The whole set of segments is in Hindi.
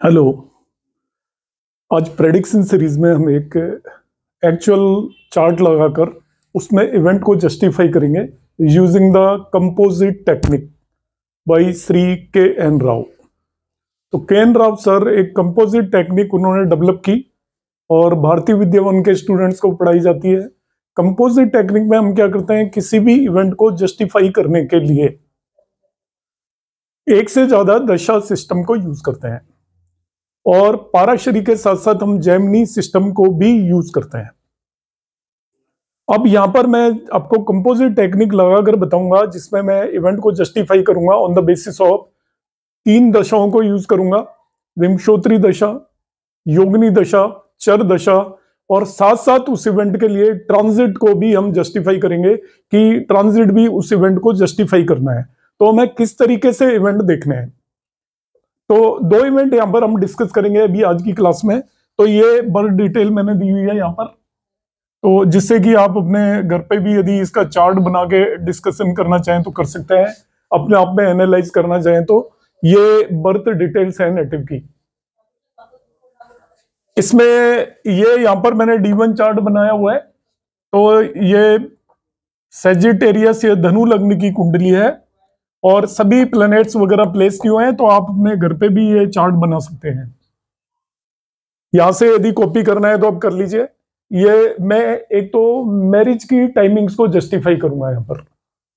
हेलो। आज प्रेडिक्शन सीरीज में हम एक एक्चुअल चार्ट लगाकर उसमें इवेंट को जस्टिफाई करेंगे using the composite technique by Shri के एन राव। तो के एन राव सर एक कंपोजिट टेक्निक उन्होंने डेवलप की और भारतीय विद्यावन के स्टूडेंट्स को पढ़ाई जाती है। कंपोजिट टेक्निक में हम क्या करते हैं, किसी भी इवेंट को जस्टिफाई करने के लिए एक से ज्यादा दशा सिस्टम को यूज करते हैं और पाराशरी के साथ साथ हम जेमिनी सिस्टम को भी यूज करते हैं। अब यहां पर मैं आपको कंपोजिट टेक्निक लगाकर बताऊंगा जिसमें मैं इवेंट को जस्टिफाई करूंगा ऑन द बेसिस ऑफ 3 दशाओं को यूज करूंगा, विंशोत्तरी दशा, योगिनी दशा, चर दशा, और साथ साथ उस इवेंट के लिए ट्रांजिट को भी हम जस्टिफाई करेंगे कि ट्रांजिट भी उस इवेंट को जस्टिफाई करना है। तो हमें किस तरीके से इवेंट देखने हैं, तो 2 इवेंट यहां पर हम डिस्कस करेंगे अभी आज की क्लास में। तो ये बड़ी डिटेल मैंने दी हुई है यहाँ पर, तो जिससे कि आप अपने घर पे भी यदि इसका चार्ट बना के डिस्कशन करना चाहें तो कर सकते हैं, अपने आप में एनालाइज करना चाहें तो। ये बर्थ डिटेल्स है नेटिव की। इसमें ये यहाँ पर मैंने D1 चार्ट बनाया हुआ है। तो ये सेजिटेरियस या धनु लग्न की कुंडली है और सभी प्लैनेट्स वगैरह प्लेस किए हुए हैं, तो आप अपने घर पे भी ये चार्ट बना सकते हैं। यहां से यदि कॉपी करना है तो आप कर लीजिए। ये मैं एक तो मैरिज की टाइमिंग्स को जस्टिफाई करूंगा यहाँ पर,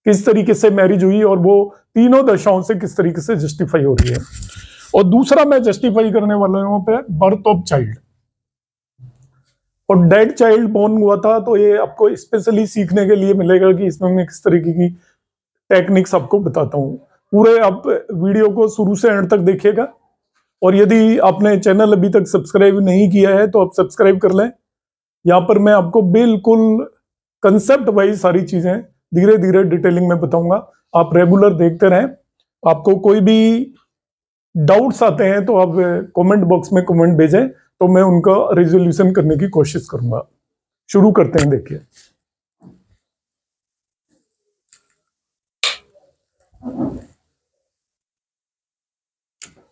किस तरीके से मैरिज हुई और वो तीनों दशाओं से किस तरीके से जस्टिफाई हो रही है। और दूसरा मैं जस्टिफाई करने वाला हूं पे बर्थ ऑफ चाइल्ड, और डेड चाइल्ड बोर्न हुआ था, तो ये आपको स्पेशली सीखने के लिए मिलेगा कि इसमें मैं किस तरीके की टेक्निक्स आपको बताता हूं। पूरे आप वीडियो को शुरू से एंड तक देखिएगा, और यदि आपने चैनल अभी तक सब्सक्राइब नहीं किया है तो आप सब्सक्राइब कर लें। यहाँ पर मैं आपको बिल्कुल कंसेप्ट वाइज सारी चीजें धीरे धीरे डिटेलिंग में बताऊंगा, आप रेगुलर देखते रहें। आपको कोई भी डाउट्स आते हैं तो आप कमेंट बॉक्स में कमेंट भेजें, तो मैं उनका रिजोल्यूशन करने की कोशिश करूंगा। शुरू करते हैं। देखिए,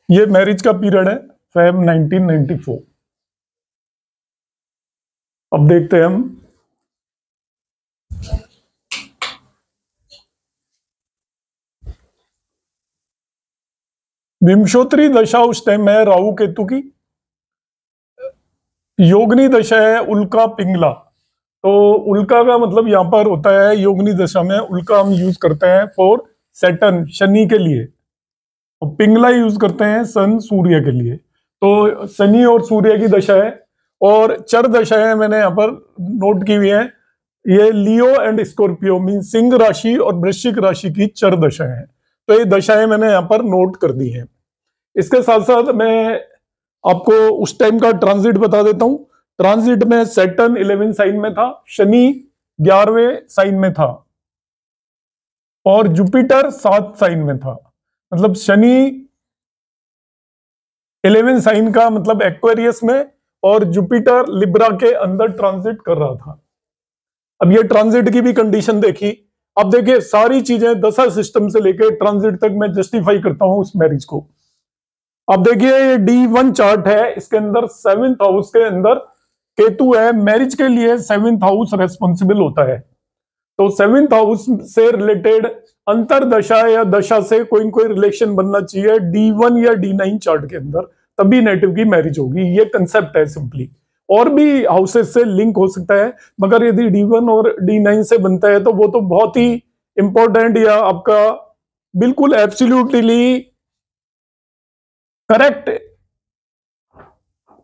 ये मैरिज का पीरियड है फेब 1994। अब देखते हैं हम, विंशोत्तरी दशा उस टाइम है राहु केतु की, योगिनी दशा है उल्का पिंगला। तो उल्का का मतलब यहां पर होता है, योगिनी दशा में उल्का हम यूज करते हैं फॉर सैटर्न शनि के लिए, और पिंगला यूज करते हैं सन सूर्य के लिए। तो शनि और सूर्य की दशा है, और चर दशा है मैंने यहाँ पर नोट की हुई है। ये लियो एंड स्कॉर्पियो मीन सिंह राशि और वृश्चिक राशि की चर दशा है। तो ये दशाएं मैंने यहाँ पर नोट कर दी है। इसके साथ साथ मैं आपको उस टाइम का ट्रांजिट बता देता हूं। ट्रांजिट में सैटर्न 11 साइन में था, शनि 11वें साइन में था, और जुपिटर 7 साइन में था। मतलब शनि 11 साइन का मतलब एक्वेरियस में, और जुपिटर लिब्रा के अंदर ट्रांजिट कर रहा था। अब ये ट्रांजिट की भी कंडीशन देखी। अब देखिए, सारी चीजें दशा सिस्टम से लेकर ट्रांजिट तक मैं जस्टिफाई करता हूं उस मैरिज को। अब देखिए, ये D1 चार्ट है, इसके अंदर 7th हाउस के अंदर केतु है। मैरिज के लिए 7th हाउस रेस्पॉन्सिबल होता है। तो 7th हाउस से रिलेटेड अंतर दशा या दशा से कोई न कोई रिलेशन बनना चाहिए D1 या D9 चार्ट के अंदर, तभी नेटिव की मैरिज होगी। ये कंसेप्ट है सिंपली। और भी हाउसेस से लिंक हो सकता है, मगर यदि D1 और D9 से बनता है तो वो तो बहुत ही इंपॉर्टेंट या आपका बिल्कुल एब्सोल्युटली करेक्ट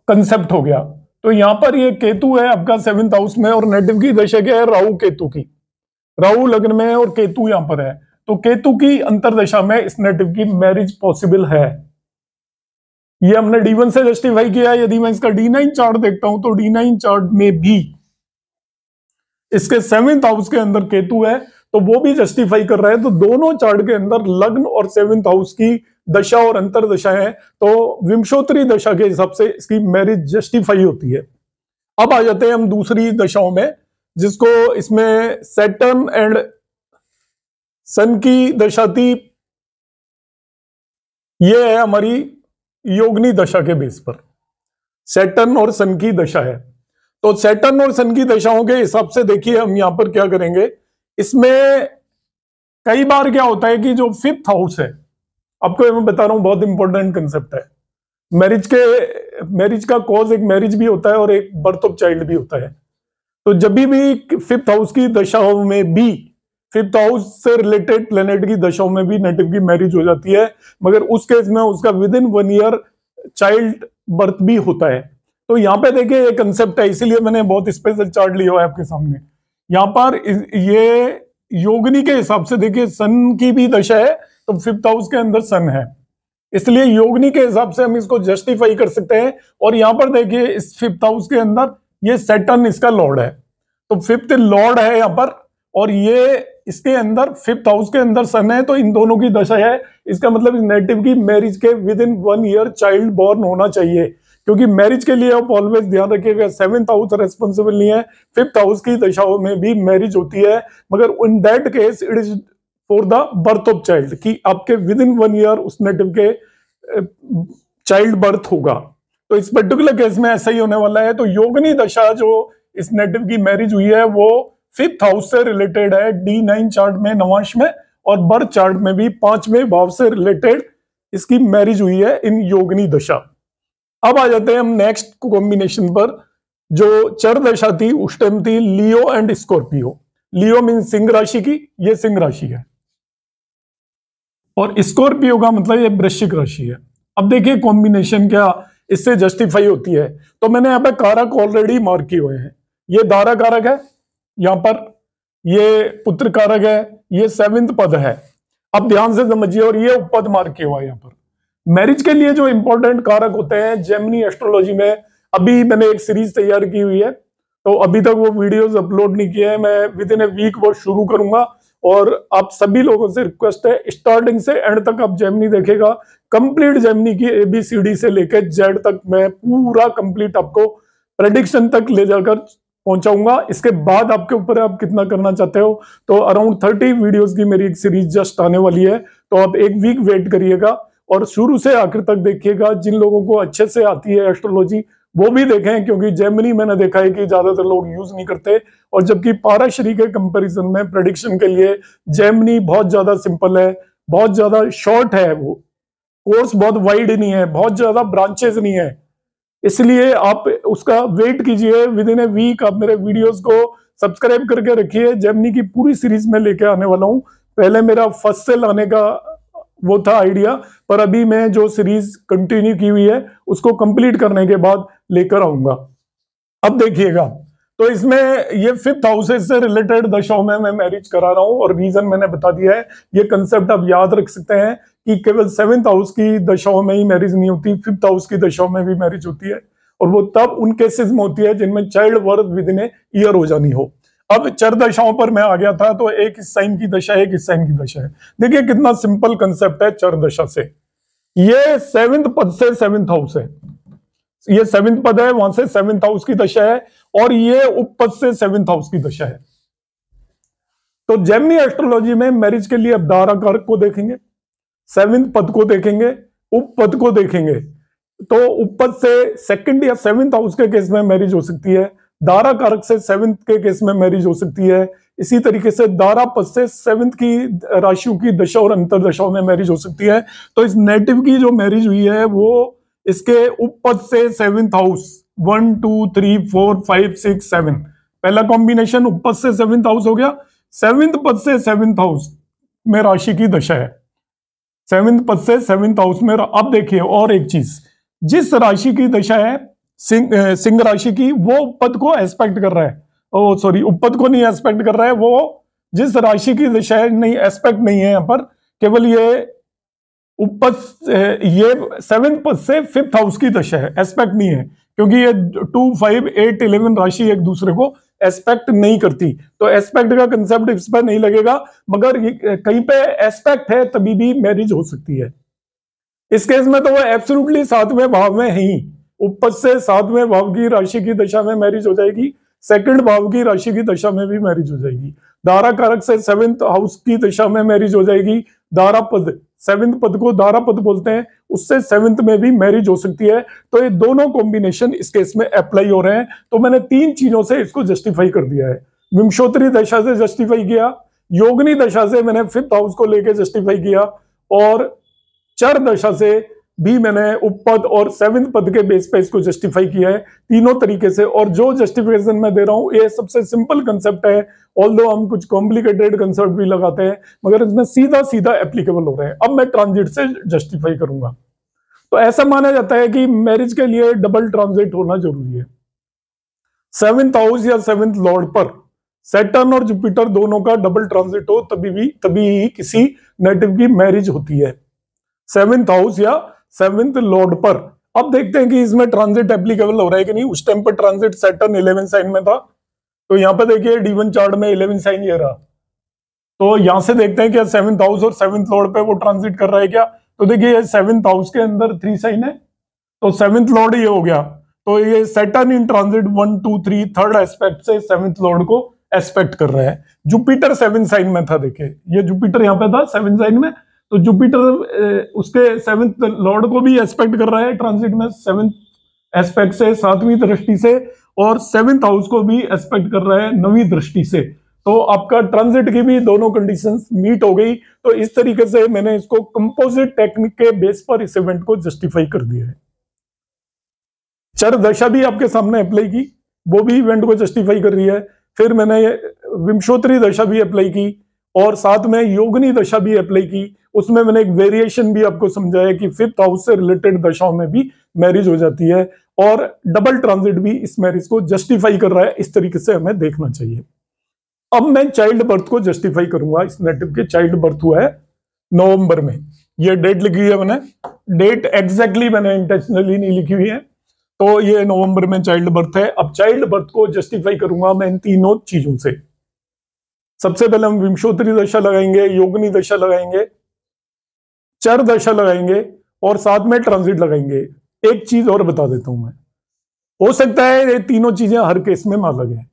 कंसेप्ट हो गया। तो यहां पर ये केतु है आपका 7th हाउस में, और नेटिव की दशा क्या है, राहु केतु की। राहु लग्न में है और केतु यहां पर है, तो केतु की अंतरदशा में इस नेटिव की मैरिज पॉसिबल है। ये हमने D1 से जस्टिफाई किया। यदि मैं इसका D9 चार्ट देखता हूं तो D9 चार्ट में भी इसके 7th हाउस के अंदर केतु है, तो वो भी जस्टिफाई कर रहा है। तो दोनों चार्ट के अंदर लग्न और 7th हाउस की दशा और अंतरदशा है, तो विंशोत्तरी दशा के हिसाब से इसकी मैरिज जस्टिफाई होती है। अब आ जाते हैं हम दूसरी दशाओं में, जिसको इसमें सैटर्न एंड सन की दशा थी। ये है हमारी योगनी दशा के बेस पर, सैटर्न और सन की दशा है। तो सैटर्न और सन की दशाओं के हिसाब से देखिए हम यहां पर क्या करेंगे, इसमें कई बार क्या होता है कि जो 5th हाउस है, आपको मैं बता रहा हूं बहुत इंपॉर्टेंट कंसेप्ट है, मैरिज का कॉज एक मैरिज भी होता है और एक बर्थ ऑफ चाइल्ड भी होता है। तो जब भी 5th हाउस की दशाओं में भी, 5th हाउस से रिलेटेड प्लेनेट की दशाओं में भी नेटिव की मैरिज हो जाती है, मगर उस केस में उसका with in 1 year child birth भी होता है। तो यहाँ पे देखिए ये कंसेप्ट है, इसीलिए मैंने बहुत स्पेशल चार्ट लिया है आपके सामने। यहाँ पर ये योगनी के हिसाब से देखिए सन की भी दशा है, तो 5th हाउस के अंदर सन है, इसलिए योगनी के हिसाब से हम इसको जस्टिफाई कर सकते हैं। और यहाँ पर देखिए इस 5th हाउस के अंदर ये सैटर्न इसका लॉर्ड है, तो 5th लॉर्ड है यहाँ पर, और ये इसके अंदर 5th हाउस के अंदर सन है, तो इन दोनों की दशा है। इसका मतलब इस नेटिव की मैरिज के with in 1 year child born होना चाहिए, क्योंकि मैरिज के लिए आप ऑलवेज ध्यान रखिएगा 7th हाउस रेस्पॉन्सिबल नहीं है, 5th हाउस की दशाओं में भी मैरिज होती है, मगर in that case it is for the birth of child, कि आपके विद इन 1 ईयर उस नेटिव के चाइल्ड बर्थ होगा। तो इस पर्टिकुलर केस में ऐसा ही होने वाला है। तो योगनी दशा जो इस नेटिव की मैरिज हुई है वो 5th हाउस से रिलेटेड है, D9 चार्ट में नवांश में, और बर्थ चार्ट में भी 5वें भाव से रिलेटेड इसकी मैरिज हुई है इन योगनी दशा। अब आ जाते हैं हम नेक्स्ट कॉम्बिनेशन पर, जो चर दशा थी उस टाइम थी लियो एंड स्कॉर्पियो। लियो मीन सिंह राशि की, ये सिंह राशि है, और स्कॉर्पियो का मतलब ये वृश्चिक राशि है। अब देखिए कॉम्बिनेशन क्या इससे जस्टिफाई होती है। तो मैंने यहाँ पे कारक ऑलरेडी मार्क किए हुए हैं, ये दारा कारक है, यहाँ पर ये पुत्र कारक है, ये 7th पद है। अब ध्यान से समझिए, और ये उपपद मार्क किया हुआ है यहाँ पर। मैरिज के लिए जो इंपॉर्टेंट कारक होते हैं जेमिनी एस्ट्रोलॉजी में, अभी मैंने एक सीरीज तैयार की हुई है, तो अभी तक वो वीडियोस अपलोड नहीं किए हैं, मैं विद इन ए वीक वो शुरू करूंगा। और आप सभी लोगों से रिक्वेस्ट है, स्टार्टिंग से एंड तक आप जेमिनी देखेगा, कंप्लीट जेमिनी की ABCD से लेकर Z तक मैं पूरा कंप्लीट आपको प्रेडिक्शन तक ले जाकर पहुंचाऊंगा। इसके बाद आपके ऊपर आप कितना करना चाहते हो। तो अराउंड 30 वीडियोस की मेरी एक सीरीज जस्ट आने वाली है, तो आप एक वीक वेट करिएगा और शुरू से आखिर तक देखिएगा। जिन लोगों को अच्छे से आती है एस्ट्रोलॉजी वो भी देखें, क्योंकि जेमिनी मैंने देखा है कि ज्यादातर लोग यूज नहीं करते, और जबकि पाराशरी के कंपैरिजन में प्रेडिक्शन के लिए जेमिनी बहुत ज्यादा सिंपल है, बहुत ज्यादा शॉर्ट है, वो कोर्स बहुत वाइड नहीं है, बहुत ज्यादा ब्रांचेस नहीं है, इसलिए आप उसका वेट कीजिए। विद इन ए वीक आप मेरे वीडियोस को सब्सक्राइब करके रखिए। जेमिनी की पूरी सीरीज में लेके आने वाला हूं। पहले मेरा फर्स्ट से लाने का वो था आइडिया, पर अभी मैं जो सीरीज कंटिन्यू की हुई है उसको कंप्लीट करने के बाद लेकर आऊंगा। अब देखिएगा, तो इसमें ये 5th हाउसेस से रिलेटेड दशाओं में मैं मैरिज करा रहा हूं, और रीजन मैंने बता दिया है। ये कंसेप्ट आप याद रख सकते हैं कि केवल 7th हाउस की दशाओं में ही मैरिज नहीं होती, 5th हाउस की दशाओं में भी मैरिज होती है, और वो तब उन केसेस में होती है जिनमें child birth with in a year हो जानी हो। अब चर दशाओं पर मैं आ गया था, तो एक इस साइन की दशा है, एक इस साइन की दशा है। देखिए कितना सिंपल कंसेप्ट है चर दशा से। ये 7th पद से 7th हाउस है, ये 7th पद है, वहां से 7th हाउस की दशा है, और ये उपपद से 7th हाउस की दशा है। तो जेमिनी एस्ट्रोलॉजी में मैरिज के लिए अब दारा कारक को देखेंगे, 7th पद को देखेंगे, उपपद को देखेंगे। तो उपपद से 2nd या 7th हाउस के केस में मैरिज हो सकती है, दारा कारक से 7th के केस में मैरिज हो सकती है। इसी तरीके से दारा पद से 7th की राशियों की दशा और अंतर दशाओं में मैरिज हो सकती है। तो इस नेटिव की जो मैरिज हुई है वो इसके उपपद से 7th हाउस 1 2 3 4 5 6 7, पहला कॉम्बिनेशन उपपद से 7th हाउस हो गया। 7th पद से 7th हाउस में राशि की दशा है, 7th पद से 7th हाउस में। अब देखिए और एक चीज, जिस राशि की दशा है सिंह राशि की, वो उपपद को एस्पेक्ट कर रहा है, ओ सॉरी उपपद को नहीं एस्पेक्ट कर रहा है, वो जिस राशि की दशा है नहीं, एस्पेक्ट नहीं है यहाँ पर, केवल ये उपपद, ये 7th पद से 5th हाउस की दशा है, एस्पेक्ट नहीं है, क्योंकि ये 2 5 8 11 राशि एक दूसरे को एस्पेक्ट नहीं करती, तो एस्पेक्ट का कंसेप्ट इस पर नहीं लगेगा। मगर कहीं पे एस्पेक्ट है तभी भी मैरिज हो सकती है। इस केस में तो वो एब्सोल्युटली 7वें भाव में ही, उपपद से 7वें भाव की राशि की दशा में मैरिज हो जाएगी, 2nd भाव की राशि की दशा में भी मैरिज हो जाएगी। दारा कारक से 7th हाउस की दशा में मैरिज हो जाएगी, दारा पद सेवेंथ पद को दारा पद बोलते हैं, उससे सेवेंथ में भी मैरिज हो सकती है। तो ये दोनों कॉम्बिनेशन इस केस में अप्लाई हो रहे हैं। तो मैंने 3 चीजों से इसको जस्टिफाई कर दिया है। विंशोत्तरी दशा से जस्टिफाई किया, योगिनी दशा से मैंने 5th हाउस को लेके जस्टिफाई किया, और चर दशा से भी मैंने उपपद और 7वें पद के बेस पे इसको जस्टिफाई किया है, तीनों तरीके से। और जो जस्टिफिकेशन मैं दे रहा हूं ये सबसे सिंपल कंसेप्ट है, ऑल्दो हम कुछ कॉम्प्लिकेटेड कंसेप्ट भी लगाते हैं, मगर इसमें सीधा सीधा एप्लीकेबल हो रहे हैं। अब मैं ट्रांजिट से जस्टिफाई करूंगा। तो ऐसा माना जाता है कि मैरिज के लिए डबल ट्रांजिट होना जरूरी है। 7th हाउस या 7th लॉर्ड पर सैटर्न और जुपिटर दोनों का डबल ट्रांजिट हो तभी ही किसी नेटिव की मैरिज होती है, 7th हाउस या 7th लॉर्ड पर। अब देखते हैं कि इसमें ट्रांजिट एप्लीकेबल हो रहा है कि नहीं। उस टाइम पर ट्रांजिट सैटर्न 11 साइन में था, तो यहाँ पे देखिए D1 चार्ट में 11 साइन ये रहा। तो यहां से देखते हैं क्या 7th हाउस और 7th लॉर्ड पे वो ट्रांजिट कर रहा है क्या। तो देखिए 7th हाउस के अंदर 3 साइन है, तो 7th लॉर्ड ये हो गया। तो ये Saturn in transit 1 2 3 third aspect से 7th लॉर्ड को एस्पेक्ट कर रहा है। जुपिटर 7 साइन में था, देखिए ये जुपिटर यहाँ पे था 7 साइन में, तो जुपिटर उसके 7th लॉर्ड को भी एस्पेक्ट कर रहा है ट्रांजिट में 7th एस्पेक्ट से, 7वीं दृष्टि से, और 7th हाउस को भी एस्पेक्ट कर रहा है 9वीं दृष्टि से। तो आपका ट्रांजिट की भी दोनों कंडीशंस मीट हो गई। तो इस तरीके से मैंने इसको कंपोजिट टेक्निक के बेस पर इस इवेंट को जस्टिफाई कर दिया है। चर दशा भी आपके सामने अप्लाई की, वो भी इवेंट को जस्टिफाई कर रही है। फिर मैंने विंशोत्तरी दशा भी अप्लाई की, और साथ में योगिनी दशा भी अप्लाई की। उसमें मैंने एक वेरिएशन भी आपको समझाया कि 5th हाउस से रिलेटेड दशाओं में भी मैरिज हो जाती है, और डबल ट्रांजिट भी इस मैरिज को जस्टिफाई कर रहा है। इस तरीके से हमें देखना चाहिए। अब मैं चाइल्ड बर्थ को जस्टिफाई करूंगा। इस नेटिव के चाइल्ड बर्थ हुआ है नवंबर में, ये डेट लिखी है मैंने, डेट एग्जैक्टली मैंने इंटेंशनली नहीं लिखी हुई है। तो ये नवंबर में चाइल्ड बर्थ है। अब चाइल्ड बर्थ को जस्टिफाई करूंगा मैं इन तीनों चीजों से। सबसे पहले हम विंशोत्तरी दशा लगाएंगे, योगिनी दशा लगाएंगे, चर दशा लगाएंगे, और साथ में ट्रांजिट लगाएंगे। एक चीज और बता देता हूं मैं, हो सकता है ये तीनों चीजें हर केस में अलग है,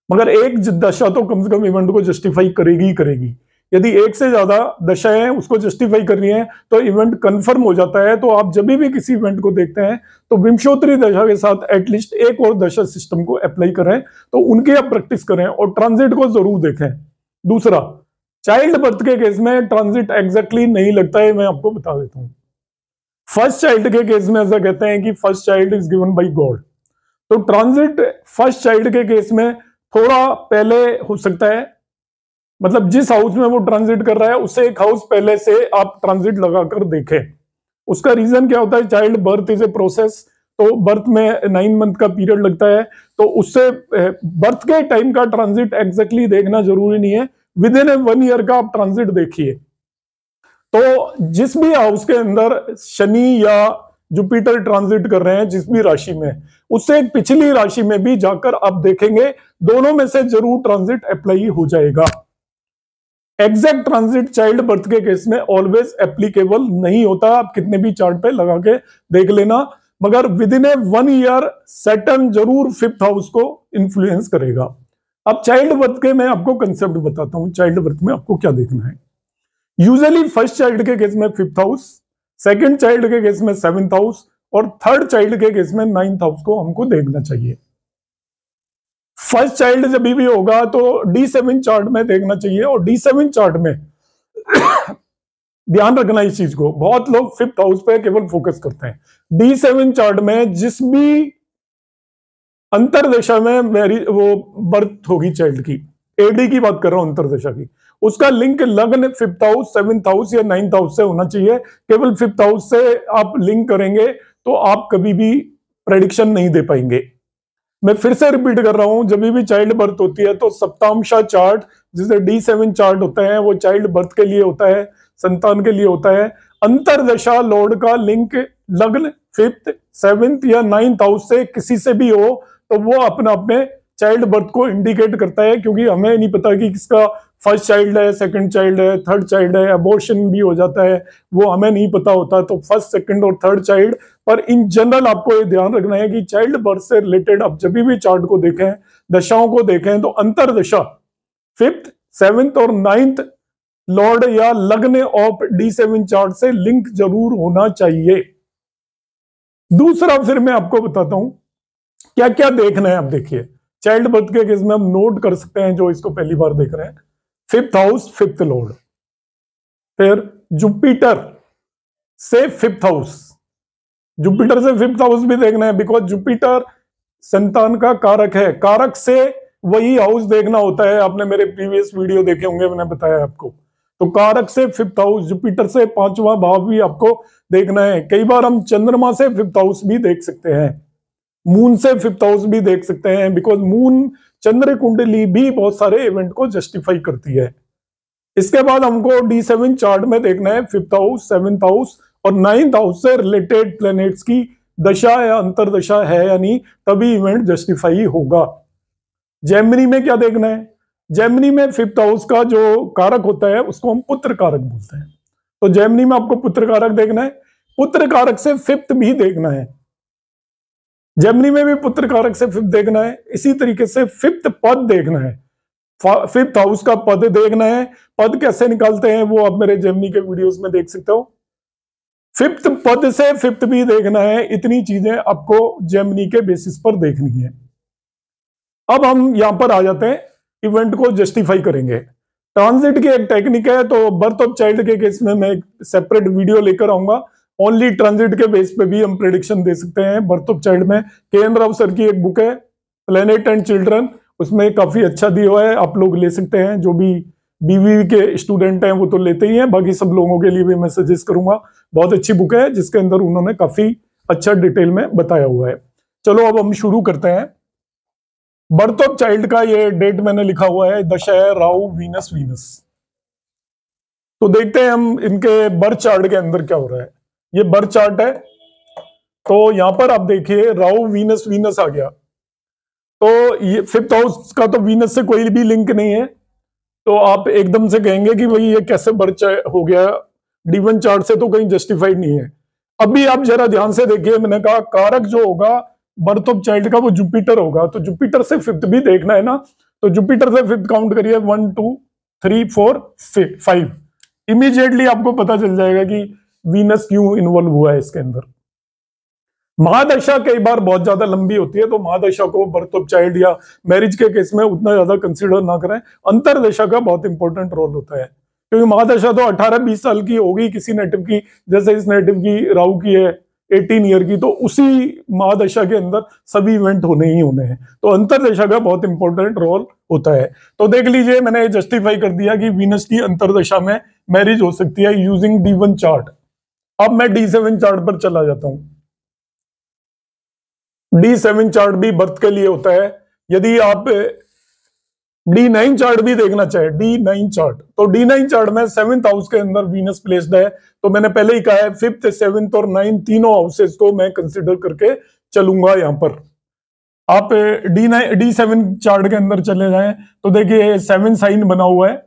मगर एक दशा तो कम से कम इवेंट को जस्टिफाई करेगी ही करेगी। यदि एक से ज्यादा दशाएं उसको जस्टिफाई कर रही हैं तो इवेंट कंफर्म हो जाता है। तो आप जब भी किसी इवेंट को देखते हैं तो विंशोत्तरी दशा के साथ एटलीस्ट एक और दशा सिस्टम को अप्लाई करें, तो उनकी आप प्रैक्टिस करें, और ट्रांजिट को जरूर देखें। दूसरा, चाइल्ड बर्थ के केस में ट्रांजिट एग्जैक्टली नहीं लगता है, मैं आपको बता देता हूं। फर्स्ट चाइल्ड के केस में ऐसा कहते हैं कि first child is given by God, तो ट्रांजिट फर्स्ट चाइल्ड के केस में थोड़ा पहले हो सकता है, मतलब जिस हाउस में वो ट्रांजिट कर रहा है उससे एक हाउस पहले से आप ट्रांजिट लगाकर देखें। उसका रीजन क्या होता है, child birth is a process, तो बर्थ में 9 मंथ का पीरियड लगता है, तो उससे बर्थ के टाइम का ट्रांजिट एग्जैक्टली देखना जरूरी नहीं है, विद इन 1 ईयर का आप ट्रांजिट देखिए। तो जिस भी हाउस के अंदर शनि या जुपिटर ट्रांजिट कर रहे हैं जिस भी राशि में, उससे एक पिछली राशि में भी जाकर आप देखेंगे, दोनों में से जरूर ट्रांजिट अप्लाई हो जाएगा। एग्जैक्ट ट्रांजिट चाइल्ड बर्थ के केस में ऑलवेज एप्लीकेबल नहीं होता, आप कितने भी चार्ट पे लगा के देख लेना, मगर विद इन 1 ईयर सैटर्न जरूर 5th हाउस को इन्फ्लुएंस करेगा। अब चाइल्ड बर्थ के मैं आपको कंसेप्ट बताता हूं, चाइल्ड बर्थ में आपको क्या देखना है। यूजुअली फर्स्ट चाइल्ड के केस में 5th हाउस, सेकंड चाइल्ड के केस में 7th हाउस, और थर्ड चाइल्ड के केस में 9th हाउस को हमको देखना चाहिए। फर्स्ट चाइल्ड जब भी होगा तो D7 चार्ट में देखना चाहिए, और D7 चार्ट में ध्यान रखना इस चीज को, बहुत लोग 5th हाउस पे केवल फोकस करते हैं। D7 चार्ट में जिस भी अंतरदशा में मेरी वो बर्थ होगी चाइल्ड की, एडी की बात कर रहा हूं अंतरदशा की, उसका लिंक लग्न 5th हाउस 7th हाउस या 9th हाउस से होना चाहिए। केवल 5th हाउस से आप लिंक करेंगे तो आप कभी भी प्रेडिक्शन नहीं दे पाएंगे। मैं फिर से रिपीट कर रहा हूं, जब भी चाइल्ड बर्थ होती है तो सप्तांशा चार्ट जिसे D7 चार्ट होता है वो चाइल्ड बर्थ के लिए होता है, संतान के लिए होता है। अंतरदशा लॉर्ड का लिंक लग्न 5th 7th या 9th हाउस से किसी से भी हो तो वो अपने आप में चाइल्ड बर्थ को इंडिकेट करता है, क्योंकि हमें नहीं पता कि किसका फर्स्ट चाइल्ड है, सेकंड चाइल्ड है, थर्ड चाइल्ड है, अबॉर्शन भी हो जाता है, वो हमें नहीं पता होता। तो फर्स्ट सेकंड और थर्ड चाइल्ड, पर इन जनरल आपको ये ध्यान रखना है कि चाइल्ड बर्थ से रिलेटेड आप जब भी चार्ट को देखें, दशाओं को देखें, तो अंतरदशा 5th 7th और 9th लॉर्ड या लग्न ऑफ D7 चार्ट से लिंक जरूर होना चाहिए। दूसरा फिर मैं आपको बताता हूं क्या क्या देखना है। आप देखिए चाइल्ड बर्थ के केस में हम नोट कर सकते हैं, जो इसको पहली बार देख रहे हैं, 5th हाउस 5th लॉर्ड, फिर जुपिटर से 5th हाउस, जुपिटर से 5th हाउस भी देखना है, बिकॉज जुपिटर संतान का कारक है, कारक से वही हाउस देखना होता है। आपने मेरे प्रीवियस वीडियो देखे होंगे, मैंने बताया आपको। तो कारक से 5th हाउस, जुपिटर से 5वां भाव भी आपको देखना है। कई बार हम चंद्रमा से 5th हाउस भी देख सकते हैं, मून से 5th हाउस भी देख सकते हैं, बिकॉज मून चंद्र कुंडली भी बहुत सारे इवेंट को जस्टिफाई करती है। इसके बाद हमको D7 चार्ट में देखना है 5th हाउस, 7th हाउस और 9th हाउस से रिलेटेड प्लैनेट्स की दशा या अंतरदशा है या नहीं, तभी इवेंट जस्टिफाई होगा। जेमिनी में क्या देखना है? जेमिनी में 5th हाउस का जो कारक होता है उसको हम पुत्र कारक बोलते हैं। तो जेमिनी में आपको पुत्र कारक देखना है, पुत्र कारक से 5th भी देखना है, जेमिनी में भी पुत्र कारक से 5th देखना है। इसी तरीके से 5th पद देखना है, 5th हाउस का पद देखना है। पद कैसे निकालते हैं वो आप मेरे जेमिनी के वीडियोस में देख सकते हो। 5th पद से 5th भी देखना है। इतनी चीजें आपको जेमिनी के बेसिस पर देखनी है। अब हम यहां पर आ जाते हैं, इवेंट को जस्टिफाई करेंगे। ट्रांजिट की एक टेक्निक है, तो बर्थ ऑफ चाइल्ड के केस में मैं एक सेपरेट वीडियो लेकर आऊंगा। ओनली ट्रांजिट के बेस पे भी हम प्रेडिक्शन दे सकते हैं। बर्थ ऑफ चाइल्ड में के.एन. राव सर की एक बुक है प्लेनेट एंड चिल्ड्रन, उसमें काफी अच्छा दिया हुआ है, आप लोग ले सकते हैं। जो भी बीवी के स्टूडेंट हैं वो तो लेते ही हैं, बाकी सब लोगों के लिए भी मैं सजेस्ट करूंगा। बहुत अच्छी बुक है जिसके अंदर उन्होंने काफी अच्छा डिटेल में बताया हुआ है। चलो अब हम शुरू करते हैं। बर्थ ऑफ चाइल्ड का ये डेट मैंने लिखा हुआ है, दशा है राहु वीनस वीनस। तो देखते हैं हम इनके बर्थ चार्ट के अंदर क्या हो रहा है। ये बर्थ चार्ट है, तो यहां पर आप देखिए राहु वीनस वीनस आ गया। तो ये 5th हाउस का तो वीनस से कोई भी लिंक नहीं है, तो आप एकदम से कहेंगे कि भाई ये कैसे बर्थ हो गया, D1 चार्ट से तो कहीं जस्टिफाइड नहीं है। अभी आप जरा ध्यान से देखिए, मैंने कहा कारक जो होगा बर्थ ऑफ चाइल्ड का वो जुपिटर होगा, तो जुपिटर से 5th भी देखना है ना। तो जुपिटर से 5th काउंट करिए, 1 2 3 4 5। इमीडिएटली आपको पता चल जाएगा कि वीनस क्यों इन्वॉल्व हुआ है इसके अंदर। महादशा कई बार बहुत ज्यादा लंबी होती है, तो महादशा को बर्थ ऑफ चाइल्ड या मैरिज के केस में उतना ज्यादा कंसीडर ना करें। अंतरदशा का बहुत इंपॉर्टेंट रोल होता है, क्योंकि महादशा तो 18-20 साल की होगी किसी नेटिव की, जैसे इस नेटिव की राहु की है 18 ईयर की, तो उसी महादशा के अंदर सभी इवेंट होने ही होने हैं। तो अंतरदशा का बहुत इंपॉर्टेंट रोल होता है। तो देख लीजिए मैंने जस्टिफाई कर दिया कि वीनस की अंतरदशा में मैरिज हो सकती है यूजिंग D1 चार्ट। अब मैं D7 चार्ट पर चला जाता हूं। D7 चार्ट भी बर्थ के लिए होता है। यदि आप D9 चार्ट भी देखना चाहे, D9 चार्ट, तो D9 चार्ट में 7th हाउस के अंदर वीनस प्लेस्ड है। तो मैंने पहले ही कहा है 5th 7th और 9th तीनों हाउसेस को मैं कंसिडर करके चलूंगा। यहां पर आप D7 चार्ट के अंदर चले जाएं तो देखिए 7 साइन बना हुआ है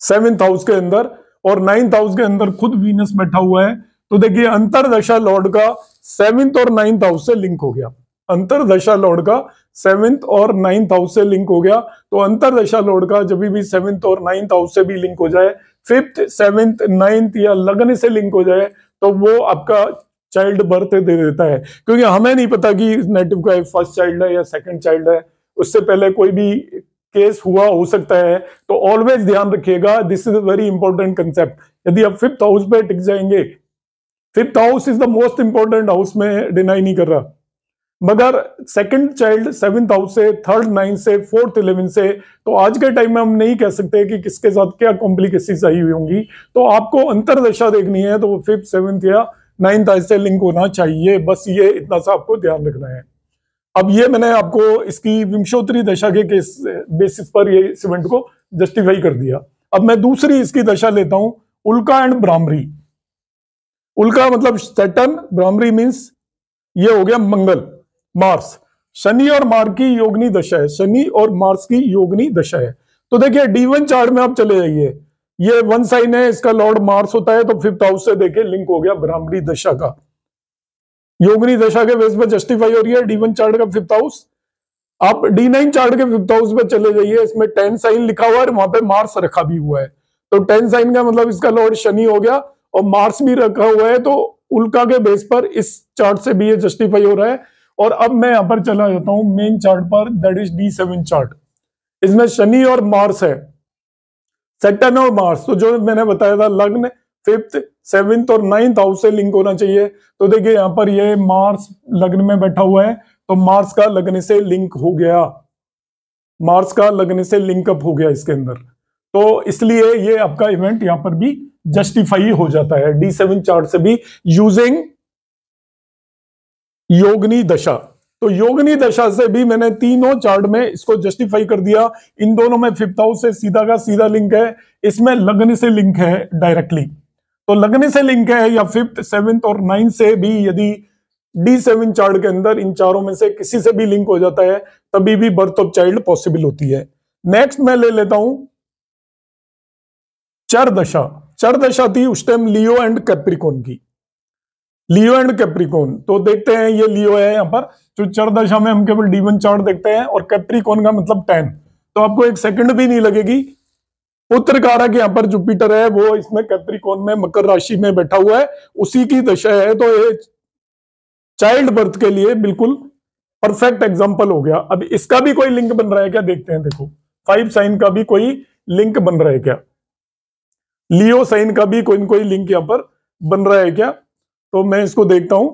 7th हाउस के अंदर, और 9th हाउस के अंदर खुद वीनस बैठा हुआ है। तो देखिए अंतरदशा लॉर्ड का 7th और 9th हाउस से लिंक हो गया। अंतरदशा लॉर्ड का 7th और 9th हाउस से लिंक हो गया। तो अंतरदशा लॉर्ड का जब भी 7th और 9th हाउस से भी लिंक हो जाए, 5th 7th 9th या लग्न से लिंक हो जाए, तो वो आपका चाइल्ड बर्थ दे देता है। क्योंकि हमें नहीं पता कि नेटिव का फर्स्ट चाइल्ड है या सेकंड चाइल्ड है, उससे पहले कोई भी केस हुआ हो सकता है। तो ऑलवेज ध्यान रखिएगा, this is a very important concept. यदि आप 5th हाउस पे टिक जाएंगे, 5th house is the most important house, में डिनाई नहीं कर रहा, मगर सेकंड चाइल्ड 7th हाउस से, 3rd 9 से, 4th 11 से, तो आज के टाइम में हम नहीं कह सकते कि किसके साथ क्या कॉम्प्लिकेशंस आई हुई होंगी। तो आपको अंतरदशा देखनी है तो 5th 7th या 9th से लिंक होना चाहिए। बस ये इतना सा आपको ध्यान रखना है। अब ये मैंने आपको इसकी विंशोत्तरी दशा के केस बेसिस पर ये इस इवेंट को जस्टिफाई कर दिया। अब मैं दूसरी इसकी दशा लेता हूं, उल्का एंड ब्राह्मरी। उल्का मतलब सैटर्न, ब्राह्मरी मींस ये हो गया मंगल, मार्स। शनि और मार्स की योगनी दशा है, शनि और मार्स की योगनी दशा है। तो देखिए D1 चार्ट में आप चले जाइए, ये 1 साइन है, इसका लॉर्ड मार्स होता है, तो 5th हाउस से देखिए लिंक हो गया ब्राह्मरी दशा का। योगनी दशा के बेस पर जस्टिफाई हो रही है D1 चार्ट का 5th हाउस। आप D9 चार्ट के 5th हाउस पे चले जाइए, इसमें 10 साइन लिखा हुआ है, वहां पे मार्स रखा भी हुआ है। तो 10 साइन का मतलब इसका लॉर्ड शनि हो गया और मार्स भी रखा हुआ है, तो उल्का के बेस पर इस चार्ट से भी ये जस्टिफाई हो रहा है। और अब मैं यहां पर चला जाता हूं मेन चार्ट पर, दैट इज D7 चार्ट। इसमें शनि और मार्स है, सैटर्न और मार्स। तो जो मैंने बताया था लग्न 5th 7th और 9th हाउस से लिंक होना चाहिए। तो देखिए यहां पर ये मार्स लग्न में बैठा हुआ है, तो मार्स का लग्न से लिंक हो गया, मार्स का लग्न से लिंकअप हो गया इसके अंदर। तो इसलिए ये आपका इवेंट यहां पर भी जस्टिफाई हो जाता है D7 चार्ट से भी, यूजिंग योगनी दशा। तो योगनी दशा से भी मैंने तीनों चार्ट में इसको जस्टिफाई कर दिया। इन दोनों में 5th हाउस से सीधा का सीधा लिंक है, इसमें लग्न से लिंक है डायरेक्टली। तो लग्न से लिंक है या 5th 7th और 9th से भी, यदि D7 चार्ट के अंदर इन चारों में से किसी से भी लिंक हो जाता है, तभी भी बर्थ ऑफ चाइल्ड पॉसिबल होती है। नेक्स्ट मैं ले लेता हूं चर दशा। चर दशा थी उस टाइम लियो एंड कैप्रिकॉन की, लियो एंड कैप्रिकॉन। तो देखते हैं ये लियो है यहां पर, जो चर दशा में हम केवल D1 चार्ट देखते हैं, और कैप्रिकॉन का मतलब 10। तो आपको एक सेकंड भी नहीं लगेगी। पुत्र कारक यहाँ पर जुपिटर है, वो इसमें कैप्रिकॉन में मकर राशि में बैठा हुआ है, उसी की दशा है। तो ये चाइल्ड बर्थ के लिए बिल्कुल परफेक्ट एग्जांपल हो गया। अब इसका भी कोई लिंक बन रहा है क्या, देखते हैं। देखो 5 साइन का भी कोई लिंक बन रहा है क्या, लियो साइन का भी कोई न कोई लिंक यहां पर बन रहा है क्या। तो मैं इसको देखता हूं।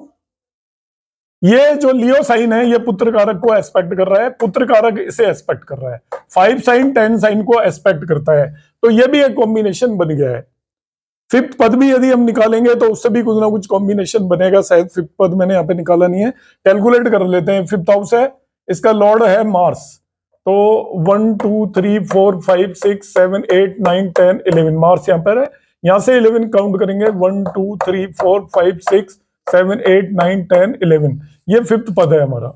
ये जो लियो साइन है ये पुत्र कारक को एस्पेक्ट कर रहा है, पुत्र कारक इसे एस्पेक्ट कर रहा है, 5 साइन 10 साइन को एस्पेक्ट करता है। तो ये भी एक कॉम्बिनेशन बन गया है। 5th पद भी यदि हम निकालेंगे तो उससे भी कुछ ना कुछ कॉम्बिनेशन बनेगा। शायद 5th पद मैंने यहाँ पे निकाला नहीं है, कैलकुलेट कर लेते हैं। 5th हाउस है, इसका लॉर्ड है मार्स। तो 1 2 3 4 5 6 7 8 9 10 11 मार्स यहाँ पर है। यहां से 11 काउंट करेंगे, 1 2 3 4 5 6 7 8 9 10 11। ये 5th पद है हमारा।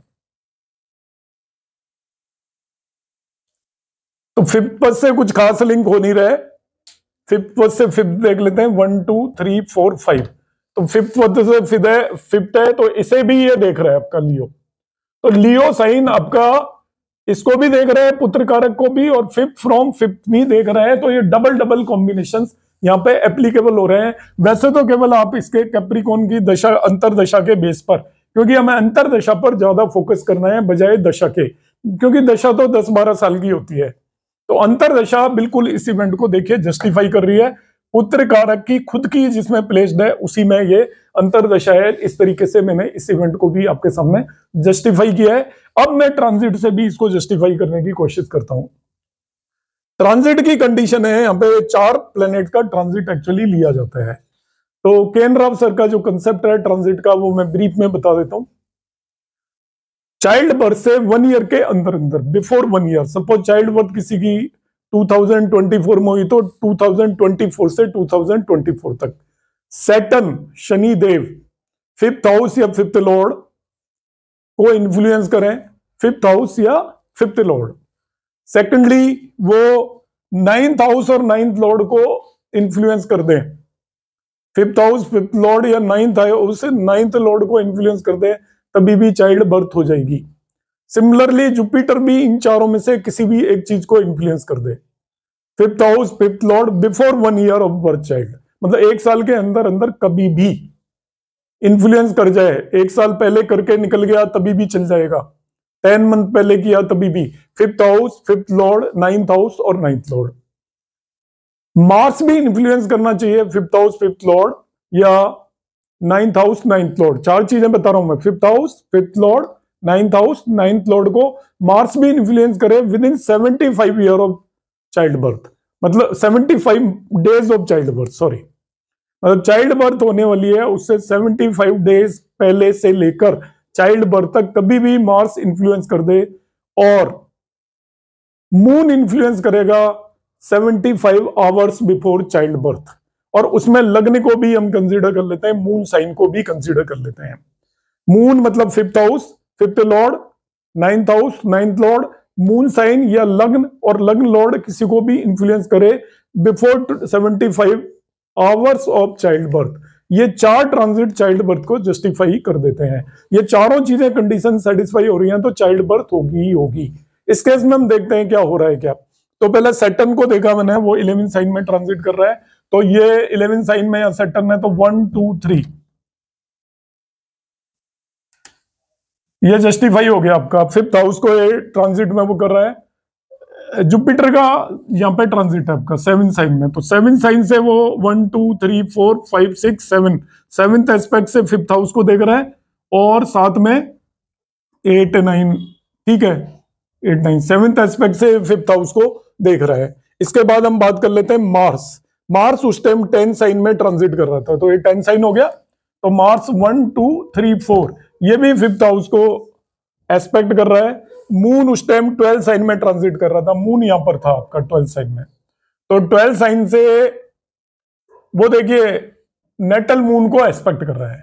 तो 5th पद से कुछ खास लिंक हो नहीं रहा है। 5th पद से 5th देख लेते हैं, 1 2 3 4 5। तो 5th पद से 5th है, तो इसे भी ये देख रहा है आपका लियो। तो लियो साइन आपका इसको भी देख रहा है, पुत्र कारक को भी, और 5th फ्रॉम 5th भी देख रहा है। तो ये डबल डबल कॉम्बिनेशन यहाँ पे एप्लीकेबल हो रहे हैं। वैसे तो केवल आप इसके कैप्रिकॉन की दशा अंतर दशा के बेस पर, क्योंकि हमें अंतर दशा पर ज्यादा फोकस करना है बजाय दशा के, क्योंकि दशा तो 10-12 साल की होती है। तो अंतर दशा बिल्कुल इस इवेंट को देखिए जस्टिफाई कर रही है। पुत्र कारक की खुद की जिसमें प्लेस्ड है उसी में ये अंतर दशा है। इस तरीके से मैंने इस इवेंट को भी आपके सामने जस्टिफाई किया है। अब मैं ट्रांजिट से भी इसको जस्टिफाई करने की कोशिश करता हूं। ट्रांजिट की कंडीशन है, यहाँ पे 4 प्लेनेट का ट्रांजिट एक्चुअली लिया जाता है। तो केन राव सर का जो कंसेप्ट है ट्रांजिट का, वो मैं ब्रीफ में बता देता हूं। चाइल्ड बर्थ से 1 ईयर के अंदर अंदर, before 1 year, suppose child birth किसी की 2024 में हुई, तो 2024 से 2024 तक Saturn Shani Dev 5th house या 5th लॉर्ड को इन्फ्लुएंस करें, 5th हाउस या 5th लॉर्ड। सेकेंडली वो 9th हाउस और 9th लॉर्ड को इन्फ्लुएंस कर दें, 5th हाउस 5th लॉर्ड या 9th हाउस 9th लॉर्ड को इन्फ्लुएंस कर दें, तभी भी चाइल्ड बर्थ हो जाएगी। सिमिलरली जुपिटर भी इन चारों में से किसी भी एक चीज को इन्फ्लुएंस कर दे, 5th house 5th Lord before 1 year of birth child, मतलब 1 साल के अंदर अंदर कभी भी इन्फ्लुएंस कर जाए। 1 साल पहले करके निकल गया तभी भी चल जाएगा, 10 मंथ पहले किया तभी भी। 5th house 5th lord 9th house और 9th लॉर्ड। मार्स भी इन्फ्लुएंस करना चाहिए, 5th हाउस 5th लॉर्ड या 9th हाउस 9th लॉर्ड। 4 चीजें बता रहा हूं मैं, 5th house 5th lord 9th house 9th Lord को मार्स भी इन्फ्लुएंस करे with in 75 year of child birth, मतलब 75 days of child birth, sorry, मतलब चाइल्ड बर्थ होने वाली है उससे 75 डेज पहले से लेकर चाइल्ड बर्थ तक कभी भी मार्स इन्फ्लुएंस कर दे। और मून इन्फ्लुएंस करेगा 75 आवर्स बिफोर चाइल्ड बर्थ, और उसमें लग्न को भी हम कंसीडर कर लेते हैं, मून साइन को भी कंसीडर कर लेते हैं। मून मतलब 5th house 5th lord, 9th house 9th lord, moon sign या लग्न और लग्न लॉर्ड किसी को भी इन्फ्लुएंस करे before 75 hours of child birth, ये 4 ट्रांजिट चाइल्ड बर्थ को जस्टिफाई कर देते हैं। ये चारों चीजें कंडीशन सेटिस्फाई हो रही हैं तो चाइल्ड बर्थ होगी ही होगी। इस केस में हम देखते हैं क्या हो रहा है। क्या तो पहले सैटर्न को देखा मैंने, वो 11 साइन में ट्रांजिट कर रहा है, तो ये 11 साइन में या सैटर्न है, तो 1 2 3 ये जस्टिफाई हो गया आपका। 5th हाउस को ट्रांजिट में वो कर रहा है। जुपिटर का यहाँ पे ट्रांजिट है आपका 7 साइन में, तो 7 साइन से वो 1 2 3 4 5 6 7 7th एस्पेक्ट से 5th हाउस को देख रहा है, और साथ में 8 9, ठीक है, 8 9 7th एस्पेक्ट से 5th हाउस को देख रहा है। इसके बाद हम बात कर लेते हैं मार्स। मार्स उस टाइम 10 साइन में ट्रांजिट कर रहा था, तो ये 10 साइन हो गया, तो मार्स 1 2 3 4 ये भी 5th हाउस को एस्पेक्ट कर रहा है। मून उस टाइम 12 साइन में ट्रांजिट कर रहा था, मून यहां पर था आपका 12 साइन में, तो 12 साइन से वो देखिए नेटल मून को एस्पेक्ट कर रहा है,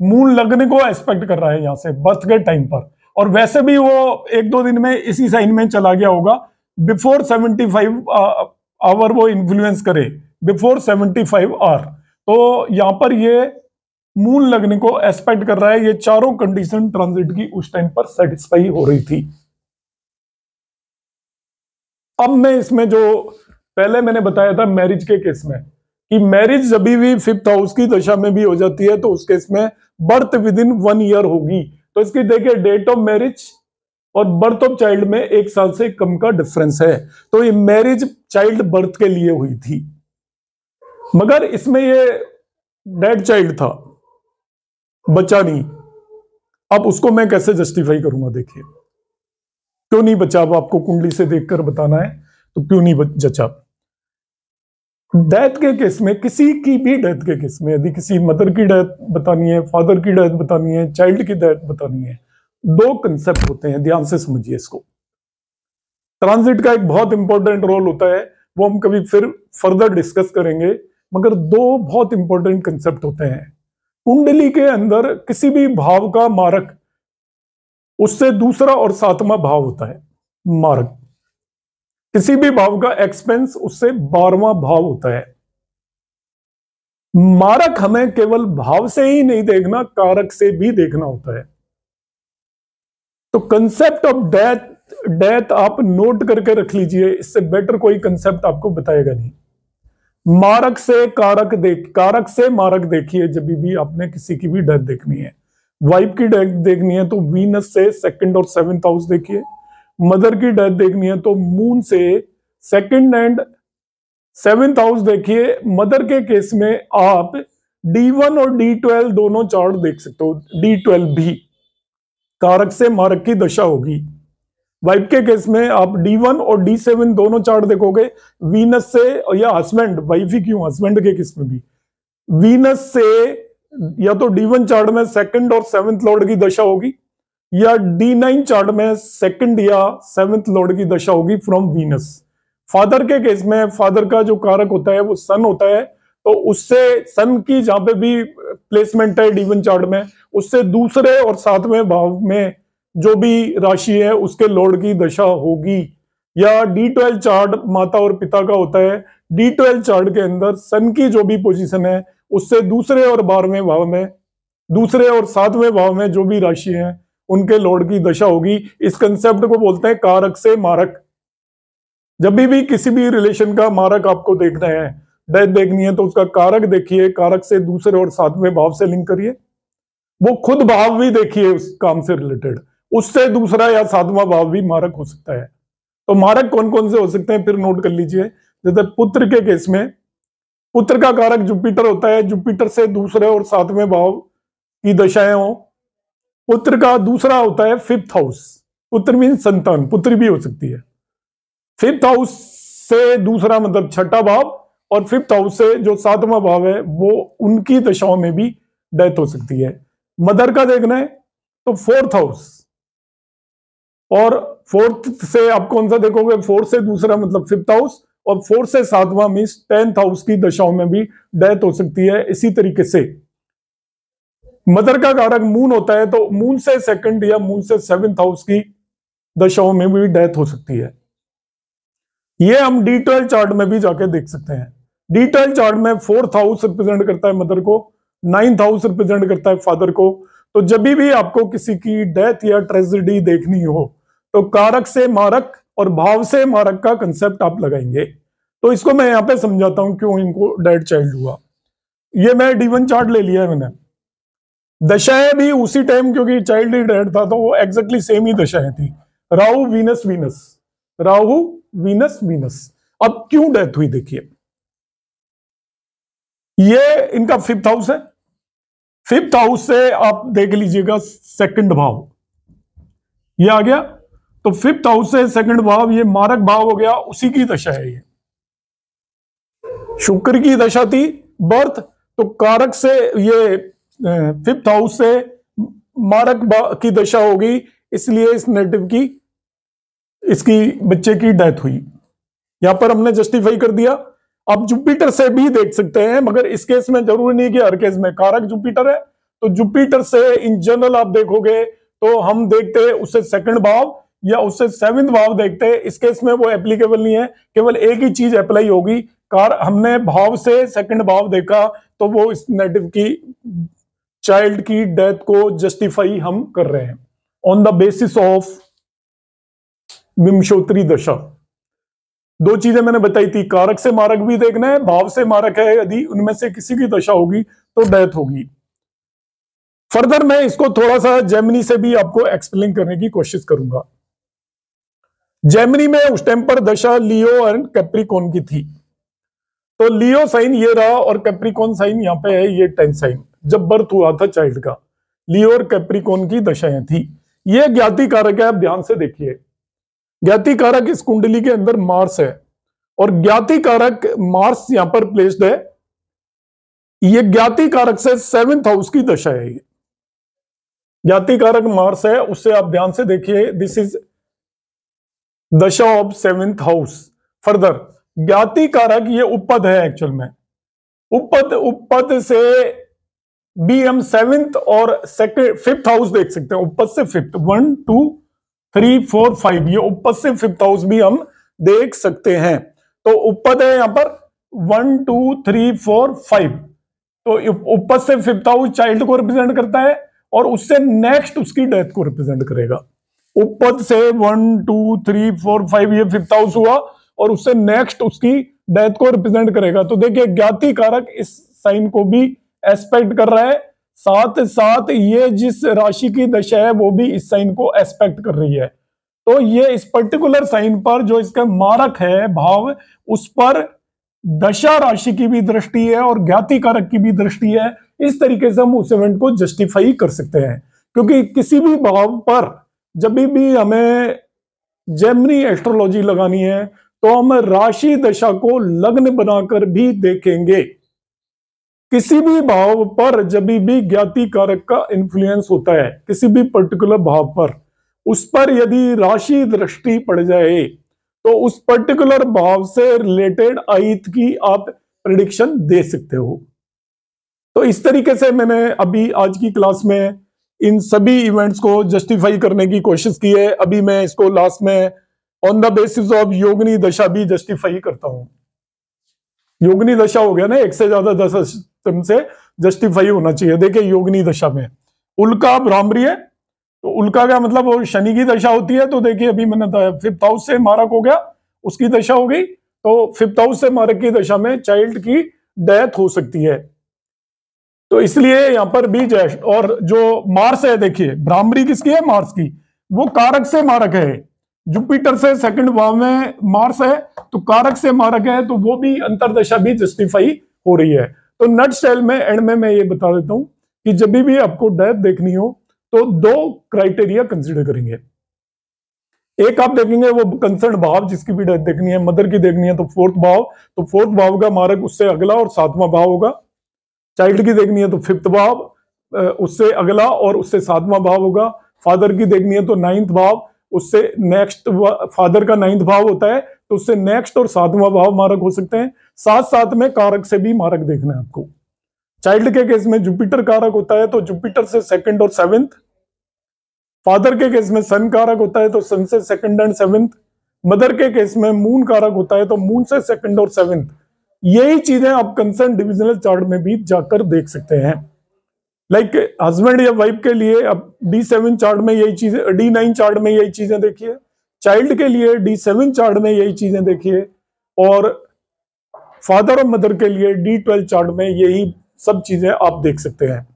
मून लगने को एस्पेक्ट कर रहा है यहां से बर्थ के टाइम पर, और वैसे भी वो 1-2 दिन में इसी साइन में चला गया होगा। बिफोर 75 आवर वो इन्फ्लुएंस करे, बिफोर 75 आवर, तो यहां पर ये मून लगने को एस्पेक्ट कर रहा है। ये चारों कंडीशन ट्रांजिट की उस टाइम पर सेटिस्फाई हो रही थी। अब मैं इसमें जो पहले मैंने बताया था मैरिज के केस में, कि मैरिज जब भी 5th हाउस की दशा में भी हो जाती है तो उस केस में बर्थ विद इन 1 ईयर होगी। तो इसकी देखिए डेट ऑफ मैरिज और बर्थ ऑफ चाइल्ड में 1 साल से कम का डिफरेंस है, तो ये मैरिज चाइल्ड बर्थ के लिए हुई थी, मगर इसमें ये डेड चाइल्ड था, बचा नहीं। अब उसको मैं कैसे जस्टिफाई करूंगा, देखिए क्यों नहीं बचा। अब आपको कुंडली से देखकर बताना है, तो क्यों नहीं जचा। डेथ के केस में, किसी की भी डेथ के केस में, यदि किसी मदर की डेथ बतानी है, फादर की डेथ बतानी है, चाइल्ड की डेथ बतानी है, 2 कंसेप्ट होते हैं, ध्यान से समझिए इसको। ट्रांजिट का एक बहुत इंपॉर्टेंट रोल होता है, वो हम कभी फिर फर्दर डिस्कस करेंगे, मगर 2 बहुत इंपॉर्टेंट कंसेप्ट होते हैं। कुंडली के अंदर किसी भी भाव का मारक, उससे दूसरा और 7वां भाव होता है मारक। किसी भी भाव का एक्सपेंस उससे 12वां भाव होता है। मारक हमें केवल भाव से ही नहीं देखना, कारक से भी देखना होता है। तो कंसेप्ट ऑफ डेथ आप नोट करके रख लीजिए, इससे बेटर कोई कंसेप्ट आपको बताएगा नहीं। मारक से कारक कारक से मारक देखिए, जब भी आपने किसी की भी डेथ देखनी है। वाइफ की डेथ देखनी है तो वीनस से 2nd और 7th हाउस देखिए। मदर की डेथ देखनी है तो मून से 2nd एंड 7th हाउस देखिए। मदर के केस में आप D1 और D12 दोनों चार्ट देख सकते हो, D12 भी कारक से मारक की दशा होगी। वाइफ के केस में आप D1 और D7 दोनों चार्ट देखोगे, वीनस से, या हस्बैंड, वाइफ ही क्यों, हस्बैंड के केस में भी वीनस से या तो D1 चार्ट में 2nd और 7th लॉर्ड की दशा होगी, या D9 चार्ट में 2nd या 7th लॉर्ड की दशा होगी फ्रॉम वीनस। फादर के केस में फादर का जो कारक होता है वो सन होता है, तो उससे सन की जहां पे भी प्लेसमेंट है D1 चार्ट में, उससे दूसरे और 7वें भाव में जो भी राशि है उसके लॉर्ड की दशा होगी। या D12 चार्ट माता और पिता का होता है, D12 चार्ट के अंदर सन की जो भी पोजीशन है उससे दूसरे और 12वें भाव में, दूसरे और 7वें भाव में जो भी राशि है उनके लॉर्ड की दशा होगी। इस कंसेप्ट को बोलते हैं कारक से मारक। जब भी किसी भी रिलेशन का मारक आपको देखना है, डेथ देखनी है, तो उसका कारक देखिए, कारक से दूसरे और 7वें भाव से लिंक करिए। वो खुद भाव भी देखिए उस काम से रिलेटेड, उससे दूसरा या 7वां भाव भी मारक हो सकता है। तो मारक कौन कौन से हो सकते हैं फिर नोट कर लीजिए। जैसे पुत्र के केस में पुत्र का कारक जुपिटर होता है, जुपिटर से दूसरे और 7वें भाव की दशाएं हो। पुत्र का दूसरा होता है 5th हाउस, पुत्र मीन संतान, पुत्री भी हो सकती है। 5th हाउस से दूसरा मतलब 6ठा भाव, और 5th हाउस से जो 7वां भाव है वो उनकी दशाओं में भी डेथ हो सकती है। मदर का देखना है तो 4th हाउस, और 4th से आप कौन सा देखोगे, 4 से दूसरा मतलब 5th हाउस, और 4 से 7वां मीन्स 10th हाउस की दशाओं में भी डेथ हो सकती है। इसी तरीके से मदर का कारक मून होता है, तो मून से 2nd या मून से 7th हाउस की दशाओं में भी डेथ हो सकती है। ये हम D12 चार्ट में भी जाके देख सकते हैं। D12 चार्ट में 4th हाउस रिप्रेजेंट करता है मदर को, नाइन्थ हाउस रिप्रेजेंट करता है फादर को। तो जब भी आपको किसी की डेथ या ट्रेजेडी देखनी हो तो कारक से मारक और भाव से मारक का कंसेप्ट आप लगाएंगे। तो इसको मैं यहाँ पे समझाता हूं क्यों इनको डेड चाइल्ड हुआ। ये मैं D1 चार्ट ले लिया है मैंने। दशाएं भी उसी टाइम, क्योंकि चाइल्ड ही डेड था तो वो एग्जैक्टली सेम ही दशाएं थी। Rahu Venus Venus, Rahu Venus Venus. अब क्यों डेथ हुई देखिए, ये इनका 5th हाउस है। 5th हाउस से आप देख लीजिएगा सेकंड भाव, ये आ गया। तो 5th हाउस से सेकंड भाव, ये मारक भाव हो गया, उसी की दशा है ये। शुक्र की दशा थी बर्थ, तो कारक से ये 5th हाउस से मारक की दशा होगी, इसलिए इस नेटिव की, इसकी बच्चे की डेथ हुई। यहां पर हमने जस्टिफाई कर दिया। आप जुपिटर से भी देख सकते हैं, मगर इस केस में जरूरी नहीं कि हर केस में। कारक जुपिटर है तो जुपिटर से इन जनरल आप देखोगे तो हम देखते हैं उससे सेकंड भाव या उससे 7th भाव देखते हैं। इस केस में वो एप्लीकेबल नहीं है, केवल एक ही चीज अप्लाई होगी। हमने भाव से सेकंड भाव देखा तो वो इस नेटिव की चाइल्ड की डेथ को जस्टिफाई हम कर रहे हैं ऑन द बेसिस ऑफ विमशोत्री दशा। दो चीजें मैंने बताई थी, कारक से मारक भी देखना है, भाव से मारक है, यदि उनमें से किसी की दशा होगी तो डेथ होगी। फर्दर मैं इसको थोड़ा सा जेमिनी से भी आपको एक्सप्लेन करने की कोशिश करूंगा। जेमिनी में उस टाइम पर दशा लियो एंड कैप्रिकॉन की थी। तो लियो साइन ये रहा और कैप्रिकॉन साइन यहाँ पे है, ये 10 साइन जब बर्थ हुआ था चाइल्ड का। लियो और कैप्रिकॉन की दशाएं थी। ये ज्ञाति कारक है, आप ध्यान से देखिए। ज्ञाति कारक इस कुंडली के अंदर मार्स है और ज्ञाति कारक मार्स यहां पर प्लेस्ड है। ये ज्ञाति कारक से 7th हाउस की दशा है। ये ज्ञाति कारक मार्स है, उससे आप ध्यान से देखिए, दिस इज दशा ऑफ 7th हाउस। फर्दर ज्ञाति कारक ये उपपद है एक्चुअल में। उपपद से भी हम 7th और 5th हाउस देख सकते हैं। उपपद से 5th 1 2 3 4 5, ये उपपद से 5th हाउस भी हम देख सकते हैं। तो उपपद है यहां पर 1 2 3 4 5। तो उपपद से 5th हाउस चाइल्ड को रिप्रेजेंट करता है और उससे नेक्स्ट उसकी डेथ को रिप्रेजेंट करेगा। उपपद से 1 2 3 4 5 ये 5th हाउस हुआ और उससे नेक्स्ट उसकी डेथ को रिप्रेजेंट करेगा। तो देखिए ज्ञाति कारक इस साइन को भी एस्पेक्ट कर रहा है, साथ साथ ये जिस राशि की दशा है वो भी इस साइन को एस्पेक्ट कर रही है। तो ये इस पर्टिकुलर साइन पर जो इसका मारक है भाव, उस पर दशा राशि की भी दृष्टि है और ज्ञाति कारक की भी दृष्टि है। इस तरीके से हम उस इवेंट को जस्टिफाई कर सकते हैं, क्योंकि किसी भी भाव पर जब भी हमें जेमिनी एस्ट्रोलॉजी लगानी है तो हम राशि दशा को लग्न बनाकर भी देखेंगे। किसी भी भाव पर जब भी ज्ञाति कारक का इन्फ्लुएंस होता है किसी भी पर्टिकुलर भाव पर, उस पर यदि राशि दृष्टि पड़ जाए तो उस पर्टिकुलर भाव से रिलेटेड आयत की आप प्रेडिक्शन दे सकते हो। तो इस तरीके से मैंने अभी आज की क्लास में इन सभी इवेंट्स को जस्टिफाई करने की कोशिश की है। अभी मैं इसको लास्ट में ऑन द बेसिस ऑफ योगिनी दशा भी जस्टिफाई करता हूं। योगिनी दशा हो गया ना, एक से ज्यादा दशा से जस्टिफाई होना चाहिए। देखिए योगिनी दशा में उल्का भ्रामरी है, तो उल्का का मतलब वो शनि की दशा होती है। तो देखिए अभी मैंने 5th हाउस से मारक हो गया, उसकी दशा हो गई, तो 5th हाउस से मारक की दशा में चाइल्ड की डेथ हो सकती है। तो इसलिए यहां पर भी जैश और जो मार्स है, देखिए भ्रामरी किसकी है, मार्स की, वो कारक से मारक है। जुपिटर से सेकंड भाव में मार्स है तो कारक से मारक है, तो वो भी अंतरदशा भी जस्टिफाई हो रही है। तो नट स्टाइल में एंड में मैं ये बता देता हूं कि जब भी आपको डेथ देखनी हो तो 2 क्राइटेरिया कंसीडर करेंगे। एक आप देखेंगे वो कंसर्न भाव जिसकी भी डेथ देखनी है, मदर की देखनी है तो 4th भाव, तो 4th भाव का मारक उससे अगला और 7वां भाव होगा। चाइल्ड की देखनी है तो 5th भाव, उससे अगला और उससे 7वां भाव होगा। फादर की देखनी है तो 9th भाव, उससे नेक्स्ट, फादर का 9th भाव होता है तो उससे नेक्स्ट और 7वां भाव मारक हो सकते हैं। साथ साथ में कारक से भी मारक देखना है आपको। चाइल्ड के केस में जुपिटर कारक होता है तो जुपिटर से 2nd और 7th। फादर के केस में सन कारक होता है तो सन से 2nd एंड 7th। मदर के केस में मून कारक होता है तो मून से 2nd और 7th। यही चीजें आप कंसर्न डिविजनल चार्ट में भी जाकर देख सकते हैं। लाइक हस्बैंड या वाइफ के लिए अब D7 चार्ट में यही चीजें, D9 चार्ट में यही चीजें देखिए, चाइल्ड के लिए D7 चार्ट में यही चीजें देखिए, और फादर और मदर के लिए D12 चार्ट में यही सब चीजें आप देख सकते हैं।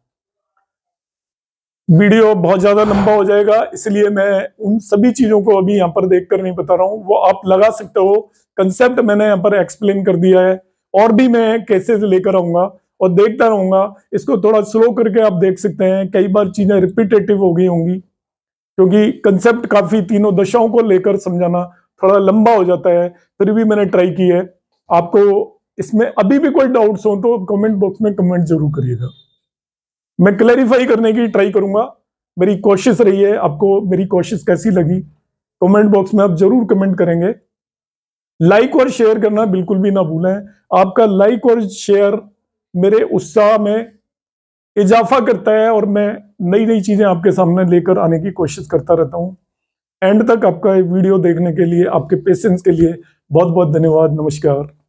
वीडियो बहुत ज्यादा लंबा हो जाएगा, इसलिए मैं उन सभी चीजों को अभी यहाँ पर देखकर नहीं बता रहा हूँ, वो आप लगा सकते हो। कंसेप्ट मैंने यहाँ पर एक्सप्लेन कर दिया है, और भी मैं केसेस लेकर आऊंगा और देखता रहूंगा। इसको थोड़ा स्लो करके आप देख सकते हैं, कई बार चीजें रिपीटेटिव हो गई होंगी, क्योंकि कंसेप्ट काफी तीनों दशाओं को लेकर समझाना थोड़ा लंबा हो जाता है, फिर भी मैंने ट्राई की है। आपको इसमें अभी भी कोई डाउट्स हो तो कमेंट बॉक्स में कमेंट जरूर करिएगा, मैं क्लैरिफाई करने की ट्राई करूंगा। मेरी कोशिश रही है। आपको मेरी कोशिश कैसी लगी कमेंट बॉक्स में आप जरूर कमेंट करेंगे। लाइक और शेयर करना बिल्कुल भी ना भूलें। आपका लाइक और शेयर मेरे उत्साह में इजाफा करता है, और मैं नई नई चीजें आपके सामने लेकर आने की कोशिश करता रहता हूं। एंड तक आपका वीडियो देखने के लिए, आपके पेशेंस के लिए बहुत बहुत धन्यवाद। नमस्कार।